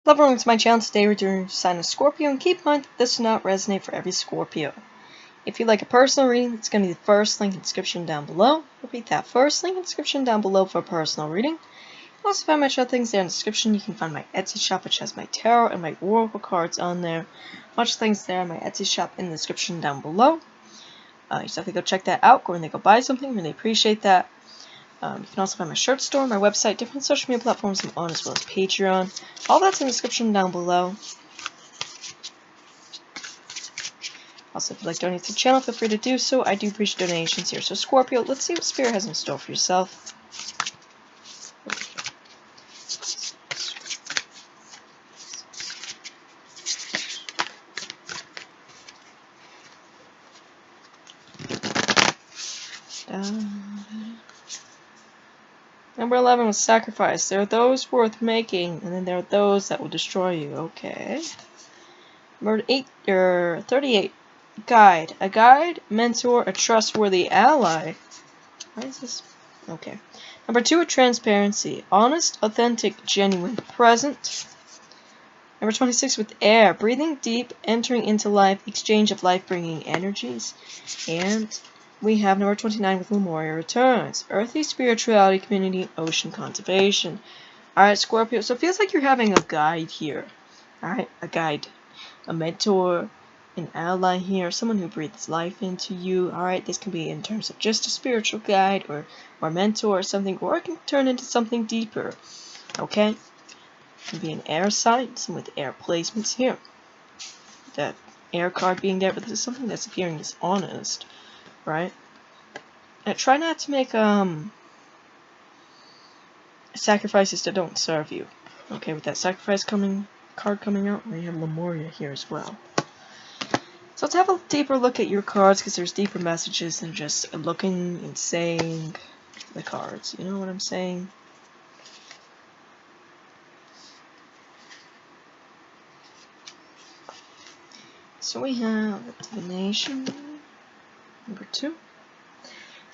Hello everyone, to my channel. Today we're doing sign of Scorpio, and keep in mind that this does not resonate for every Scorpio. If you'd like a personal reading, it's going to be the first link in the description down below. Repeat that, first link in the description down below for a personal reading. You'll also find my other things there in the description. You can find my Etsy shop, which has my tarot and my oracle cards on there. Much things there on my Etsy shop in the description down below. You just have to go check that out. Go and go buy something. Really appreciate that. You can also find my shirt store, my website, different social media platforms I'm on, as well as Patreon. All that's in the description down below. Also, if you'd like to donate to the channel, feel free to do so. I do appreciate donations here. So Scorpio, let's see what Spirit has in store for yourself. Number 11 was sacrifice. There are those worth making, and then there are those that will destroy you. Okay. Number 38. Guide. A guide, mentor, a trustworthy ally. Why is this? Okay. Number 2, a transparency. Honest, authentic, genuine, present. Number 26 with air. Breathing deep, entering into life, exchange of life-bringing energies. And we have number 29 with Lemuria returns. Earthy spirituality, community, ocean conservation. Alright, Scorpio. So it feels like you're having a guide here. Alright, a guide. A mentor, an ally here, someone who breathes life into you. Alright, this can be in terms of just a spiritual guide or mentor or something, or it can turn into something deeper. Okay? It can be an air sign, some with air placements here. That air card being there, but this is something that's appearing as honest. Right? Now, try not to make sacrifices that don't serve you. Okay, with that sacrifice card coming out, we have Lemuria here as well. So let's have a deeper look at your cards, because there's deeper messages than just looking and saying the cards. You know what I'm saying? So we have divination. Number 2.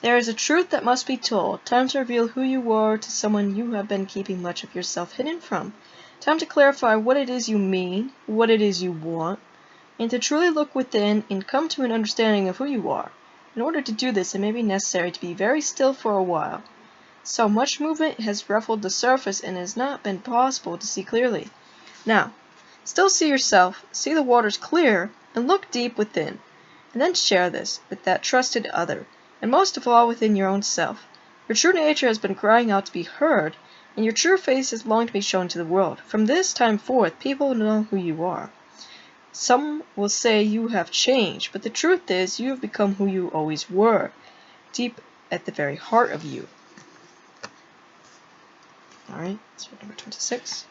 There is a truth that must be told. Time to reveal who you are to someone you have been keeping much of yourself hidden from. Time to clarify what it is you mean, what it is you want, and to truly look within and come to an understanding of who you are. In order to do this, it may be necessary to be very still for a while. So much movement has ruffled the surface and it has not been possible to see clearly. Now, still see yourself, see the waters clear, and look deep within. And then share this with that trusted other, and most of all within your own self. Your true nature has been crying out to be heard, and your true face has longed to be shown to the world. From this time forth, people will know who you are. Some will say you have changed, but the truth is you have become who you always were, deep at the very heart of you. Alright, so number 26.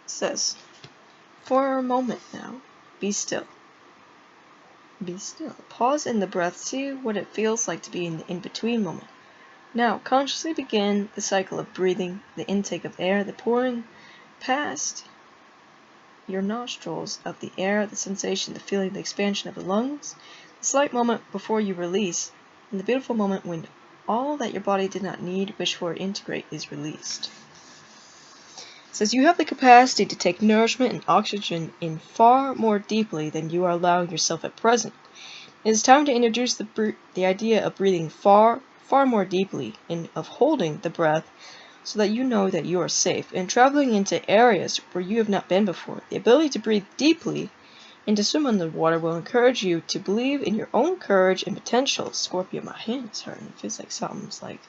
It says, for a moment now, be still. Be still. Pause in the breath, see what it feels like to be in the in-between moment. Now, consciously begin the cycle of breathing, the intake of air, the pouring past your nostrils of the air, the sensation, the feeling, the expansion of the lungs, the slight moment before you release, and the beautiful moment when all that your body did not need, wish for, integrate is released. It says you have the capacity to take nourishment and oxygen in far more deeply than you are allowing yourself at present. It is time to introduce the idea of breathing far more deeply and of holding the breath so that you know that you are safe and traveling into areas where you have not been before. The ability to breathe deeply and to swim under the water will encourage you to believe in your own courage and potential. Scorpio, my hand is hurting. It feels like something's like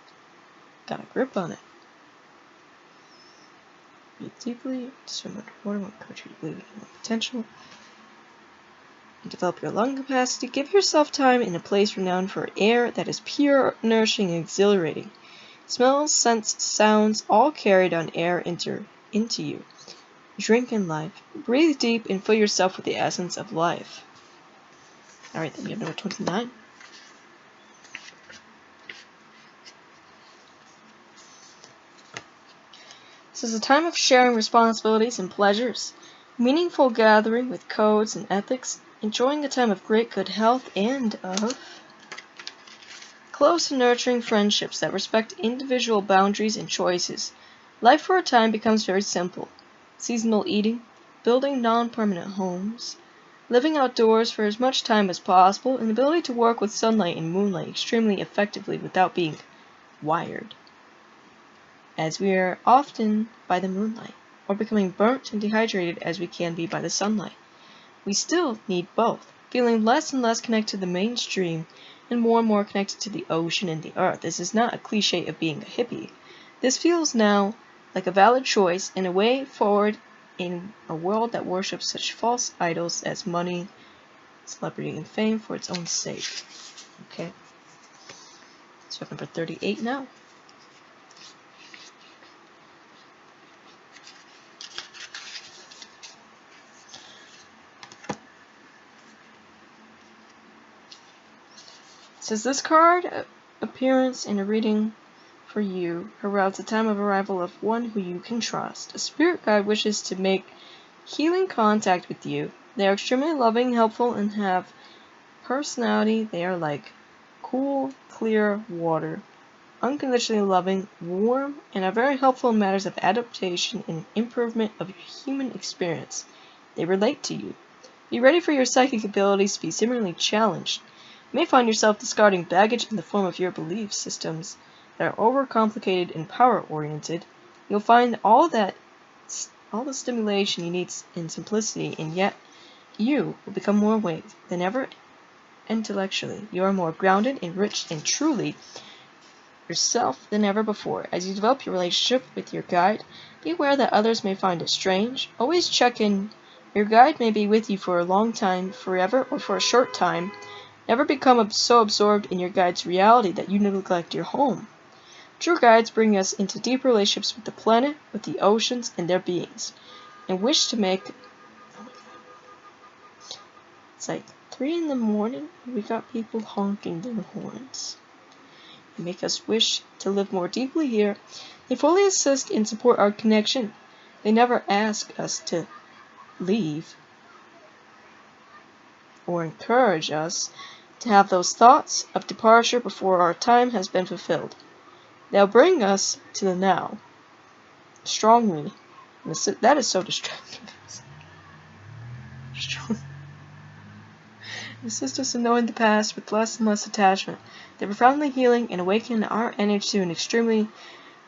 got a grip on it. Breathe deeply, swim under water will encourage you to believe in your own potential. And develop your lung capacity. Give yourself time in a place renowned for air that is pure, nourishing, and exhilarating. Smells, scents, sounds, all carried on air enter into you. Drink in life. Breathe deep and fill yourself with the essence of life. Alright, then we have number 29. This is a time of sharing responsibilities and pleasures. Meaningful gathering with codes and ethics. Enjoying a time of great good health and of Close and nurturing friendships that respect individual boundaries and choices. Life for a time becomes very simple. Seasonal eating, building non-permanent homes, living outdoors for as much time as possible, and the ability to work with sunlight and moonlight extremely effectively without being wired, as we are often by the moonlight, or becoming burnt and dehydrated as we can be by the sunlight. We still need both, feeling less and less connected to the mainstream and more connected to the ocean and the earth. This is not a cliche of being a hippie. This feels now like a valid choice and a way forward in a world that worships such false idols as money, celebrity, and fame for its own sake. Okay? So number 38 now. It says this card appearance in a reading for you heralds the time of arrival of one who you can trust. A spirit guide wishes to make healing contact with you. They are extremely loving, helpful, and have personality. They are like cool, clear water. Unconditionally loving, warm, and are very helpful in matters of adaptation and improvement of your human experience. They relate to you. Be ready for your psychic abilities to be similarly challenged. You may find yourself discarding baggage in the form of your belief systems that are overcomplicated and power-oriented. You'll find all the stimulation you need in simplicity, and yet you will become more awake than ever intellectually. You are more grounded, enriched, and truly yourself than ever before. As you develop your relationship with your guide, be aware that others may find it strange. Always check in. Your guide may be with you for a long time, forever, or for a short time. Never become so absorbed in your guide's reality that you neglect your home. True guides bring us into deep relationships with the planet, with the oceans, and their beings, and wish to make... It's like 3 in the morning, and we got people honking their horns. They make us wish to live more deeply here. They fully assist and support our connection. They never ask us to leave or encourage us to have those thoughts of departure before our time has been fulfilled. They'll bring us to the now, strongly. That is so distracting. Assist us in knowing the past with less and less attachment. They're profoundly healing and awakening our energy to an extremely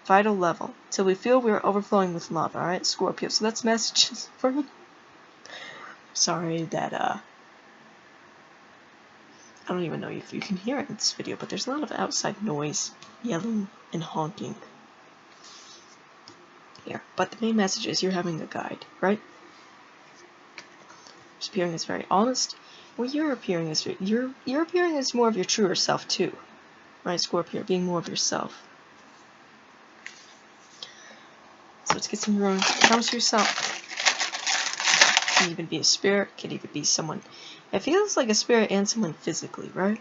vital level, till we feel we are overflowing with love. Alright, Scorpio. So that's messages for you. Sorry that, I don't even know if you can hear it in this video, but there's a lot of outside noise, yelling, and honking here. But the main message is you're having a guide, right? It's appearing as very honest. Well, you're appearing as more of your truer self too, right, Scorpio? Being more of yourself. So let's get some room. Promise yourself. Can even be a spirit. Can even be someone. It feels like a spirit and someone physically, right?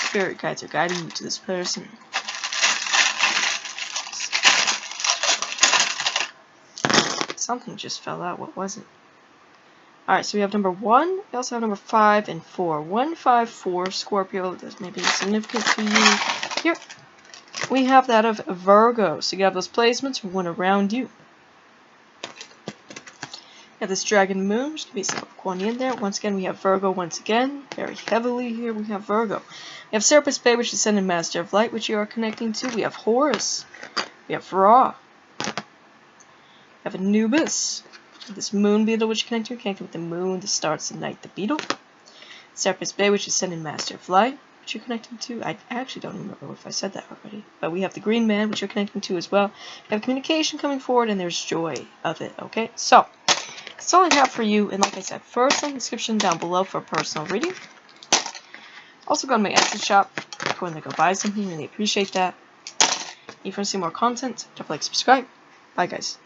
Spirit guides are guiding you to this person. Something just fell out. What was it? Alright, so we have number 1. We also have number 5 and 4. 1, 5, 4, Scorpio. This may be significant to you. Here, we have that of Virgo. So you have those placements, one around you. We have this Dragon Moon, which could be some Kuan Yin there. Once again, we have Virgo once again. Very heavily here, we have Virgo. We have Serapis Bey, which is Ascended Master of Light, which you are connecting to. We have Horus. We have Ra. We have Anubis. This Moon Beetle, which you're connected with the Moon, the stars, the night, the Beetle. Serapis Bey, which is Ascended Master of Light, which you're connecting to. I actually don't remember if I said that already. But we have the Green Man, which you're connecting to as well. We have communication coming forward, and there's joy of it, okay? So, that's all I have for you. And like I said, first link description down below for a personal reading. Also go to my Etsy shop. Go in there, go buy something. Really appreciate that. If you want to see more content, don't forget to subscribe. Bye, guys.